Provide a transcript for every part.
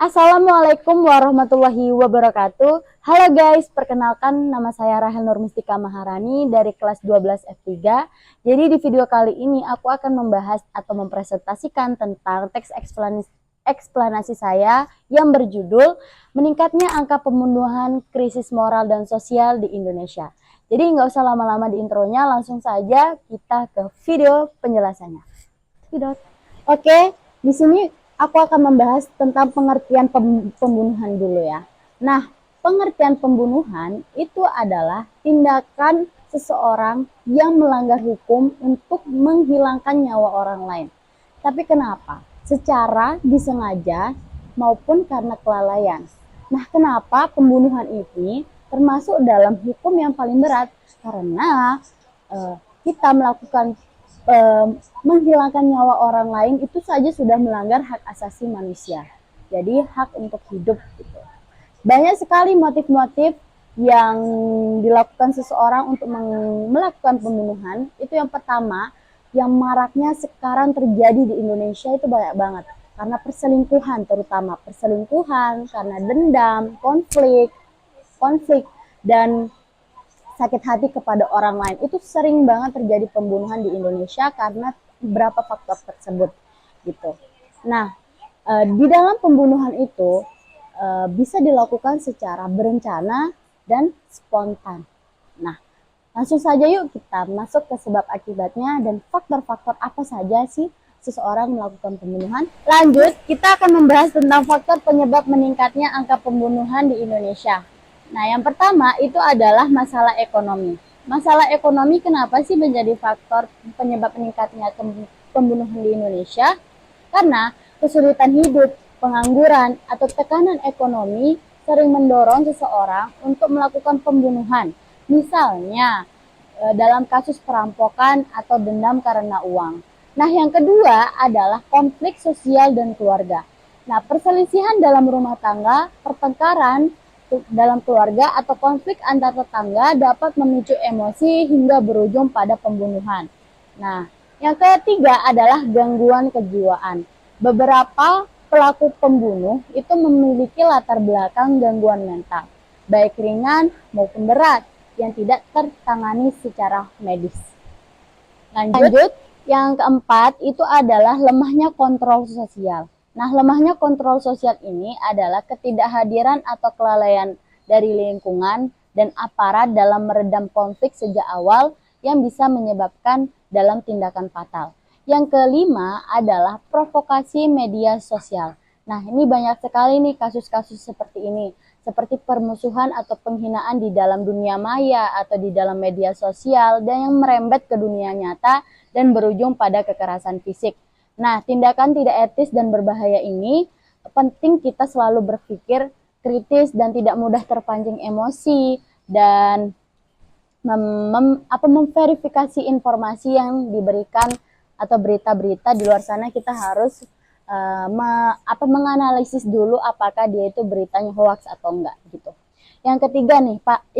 Assalamualaikum warahmatullahi wabarakatuh. Halo guys, perkenalkan nama saya Rahel Nurmistika Maharani dari kelas 12 F3. Jadi di video kali ini aku akan membahas atau mempresentasikan tentang teks eksplanasi saya yang berjudul Meningkatnya Angka Pembunuhan Krisis Moral dan Sosial di Indonesia. Jadi nggak usah lama-lama di intronya, langsung saja kita ke video penjelasannya. Oke, di sini aku akan membahas tentang pengertian pembunuhan dulu ya. Nah, pengertian pembunuhan itu adalah tindakan seseorang yang melanggar hukum untuk menghilangkan nyawa orang lain. Tapi kenapa? Secara disengaja maupun karena kelalaian. Nah, kenapa pembunuhan ini termasuk dalam hukum yang paling berat? Karena kita melakukan menghilangkan nyawa orang lain itu saja sudah melanggar hak asasi manusia. Jadi hak untuk hidup gitu. Banyak sekali motif-motif yang dilakukan seseorang untuk melakukan pembunuhan. Itu yang pertama, yang maraknya sekarang terjadi di Indonesia itu banyak banget. Karena perselingkuhan, terutama perselingkuhan, karena dendam, konflik, dan sakit hati kepada orang lain. Itu sering banget terjadi pembunuhan di Indonesia karena beberapa faktor tersebut gitu. Nah, di dalam pembunuhan itu bisa dilakukan secara berencana dan spontan. Nah, langsung saja yuk kita masuk ke sebab akibatnya dan faktor-faktor apa saja sih seseorang melakukan pembunuhan. Lanjut, kita akan membahas tentang faktor penyebab meningkatnya angka pembunuhan di Indonesia. Nah, yang pertama itu adalah masalah ekonomi. Masalah ekonomi kenapa sih menjadi faktor penyebab meningkatnya pembunuhan di Indonesia? Karena kesulitan hidup, pengangguran, atau tekanan ekonomi sering mendorong seseorang untuk melakukan pembunuhan. Misalnya, dalam kasus perampokan atau dendam karena uang. Nah, yang kedua adalah konflik sosial dan keluarga. Nah, perselisihan dalam rumah tangga, pertengkaran dalam keluarga atau konflik antar tetangga dapat memicu emosi hingga berujung pada pembunuhan. Nah, yang ketiga adalah gangguan kejiwaan. Beberapa pelaku pembunuh itu memiliki latar belakang gangguan mental, baik ringan maupun berat, yang tidak tertangani secara medis. Lanjut, yang keempat itu adalah lemahnya kontrol sosial. Nah, lemahnya kontrol sosial ini adalah ketidakhadiran atau kelalaian dari lingkungan dan aparat dalam meredam konflik sejak awal yang bisa menyebabkan dalam tindakan fatal. Yang kelima adalah provokasi media sosial. Nah, ini banyak sekali nih kasus-kasus seperti ini, seperti permusuhan atau penghinaan di dalam dunia maya atau di dalam media sosial dan yang merembet ke dunia nyata dan berujung pada kekerasan fisik. Nah, tindakan tidak etis dan berbahaya ini penting kita selalu berpikir kritis dan tidak mudah terpancing emosi dan memverifikasi informasi yang diberikan atau berita-berita di luar sana. Kita harus menganalisis dulu apakah dia itu beritanya hoax atau enggak gitu. Yang ketiga nih Pak,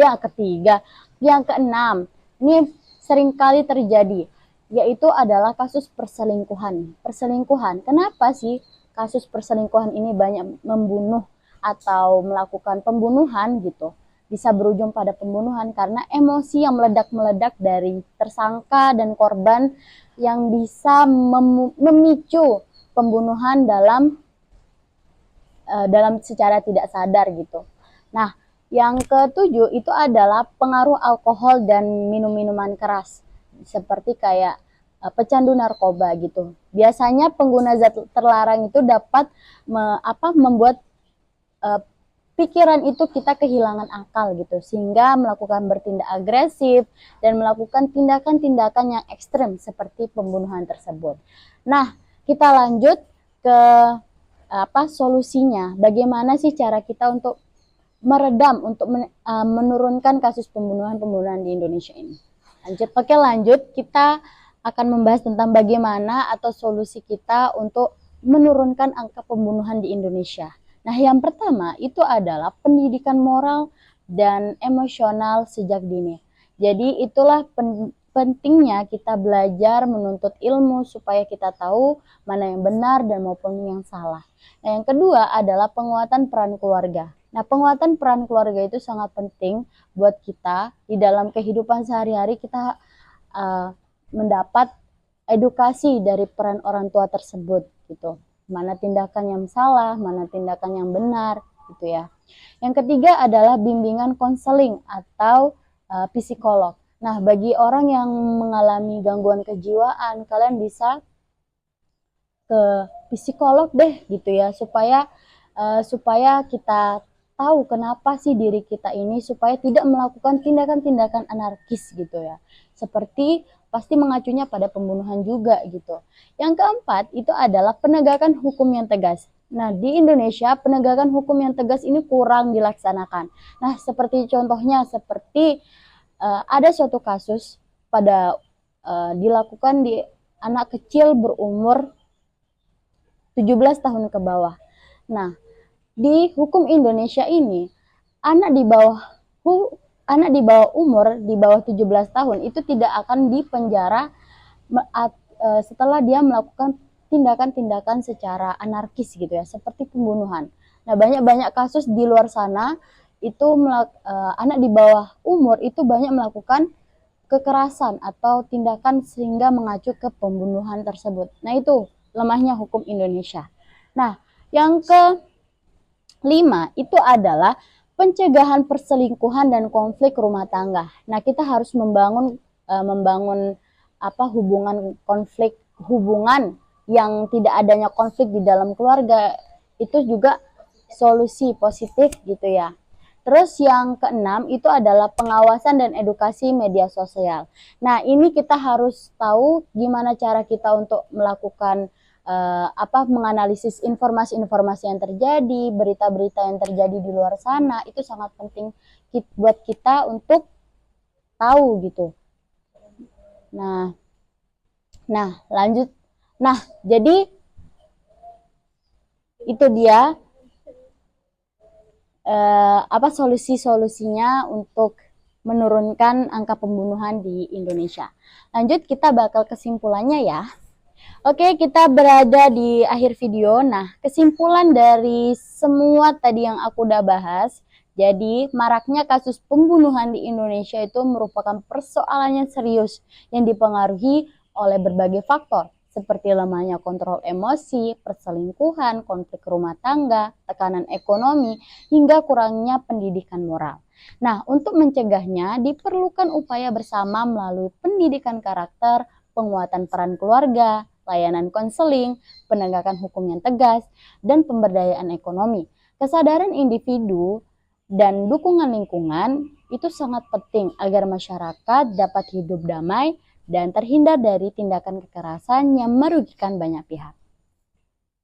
yang keenam, ini seringkali terjadi, yaitu adalah kasus perselingkuhan. Perselingkuhan, kenapa sih kasus perselingkuhan ini banyak membunuh atau melakukan pembunuhan gitu? Bisa berujung pada pembunuhan karena emosi yang meledak-meledak dari tersangka dan korban yang bisa memicu pembunuhan dalam secara tidak sadar gitu. Nah, yang ketujuh itu adalah pengaruh alkohol dan minum-minuman keras seperti kayak pecandu narkoba gitu. Biasanya pengguna zat terlarang itu dapat membuat pikiran itu kita kehilangan akal gitu, sehingga melakukan bertindak agresif dan melakukan tindakan-tindakan yang ekstrem seperti pembunuhan tersebut. Nah, kita lanjut ke solusinya. Bagaimana sih cara kita untuk meredam, untuk menurunkan kasus pembunuhan di Indonesia ini? Lanjut, kita akan membahas tentang bagaimana atau solusi kita untuk menurunkan angka pembunuhan di Indonesia. Nah, yang pertama itu adalah pendidikan moral dan emosional sejak dini. Jadi itulah pentingnya kita belajar menuntut ilmu supaya kita tahu mana yang benar dan maupun yang salah. Nah, yang kedua adalah penguatan peran keluarga. Nah, penguatan peran keluarga itu sangat penting buat kita di dalam kehidupan sehari-hari. Kita mendapat edukasi dari peran orang tua tersebut gitu. Mana tindakan yang salah, mana tindakan yang benar gitu ya. Yang ketiga adalah bimbingan konseling atau psikolog. Nah, bagi orang yang mengalami gangguan kejiwaan, kalian bisa ke psikolog deh gitu ya, supaya kita tahu kenapa sih diri kita ini, supaya tidak melakukan tindakan-tindakan anarkis gitu ya. Seperti pasti mengacunya pada pembunuhan juga gitu. Yang keempat itu adalah penegakan hukum yang tegas. Nah, di Indonesia penegakan hukum yang tegas ini kurang dilaksanakan. Nah, seperti contohnya seperti ada suatu kasus dilakukan di anak kecil berumur 17 tahun ke bawah. Nah, di hukum Indonesia ini anak di bawah umur di bawah 17 tahun itu tidak akan dipenjara setelah dia melakukan tindakan-tindakan secara anarkis gitu ya, seperti pembunuhan. Nah, banyak kasus di luar sana itu anak di bawah umur itu banyak melakukan kekerasan atau tindakan sehingga mengacu ke pembunuhan tersebut. Nah, itu lemahnya hukum Indonesia. Nah, yang kelima itu adalah pencegahan perselingkuhan dan konflik rumah tangga. Nah, kita harus membangun hubungan yang tidak adanya konflik di dalam keluarga, itu juga solusi positif gitu ya. Terus yang keenam itu adalah pengawasan dan edukasi media sosial. Nah, ini kita harus tahu gimana cara kita untuk melakukan menganalisis informasi-informasi yang terjadi, berita-berita yang terjadi di luar sana, itu sangat penting buat kita untuk tahu gitu. Nah, lanjut. Nah, jadi itu dia solusi-solusinya untuk menurunkan angka pembunuhan di Indonesia. Lanjut, kita bakal kesimpulannya ya. Oke, kita berada di akhir video. Nah, kesimpulan dari semua tadi yang aku udah bahas, jadi maraknya kasus pembunuhan di Indonesia itu merupakan persoalan yang serius yang dipengaruhi oleh berbagai faktor, seperti lemahnya kontrol emosi, perselingkuhan, konflik rumah tangga, tekanan ekonomi, hingga kurangnya pendidikan moral. Nah, untuk mencegahnya diperlukan upaya bersama melalui pendidikan karakter, penguatan peran keluarga, layanan konseling, penegakan hukum yang tegas, dan pemberdayaan ekonomi. Kesadaran individu dan dukungan lingkungan itu sangat penting agar masyarakat dapat hidup damai dan terhindar dari tindakan kekerasan yang merugikan banyak pihak.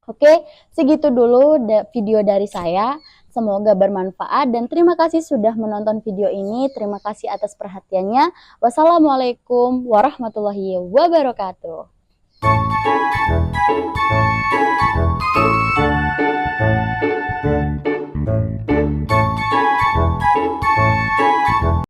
Oke, segitu dulu video dari saya. Semoga bermanfaat dan terima kasih sudah menonton video ini. Terima kasih atas perhatiannya. Wassalamualaikum warahmatullahi wabarakatuh.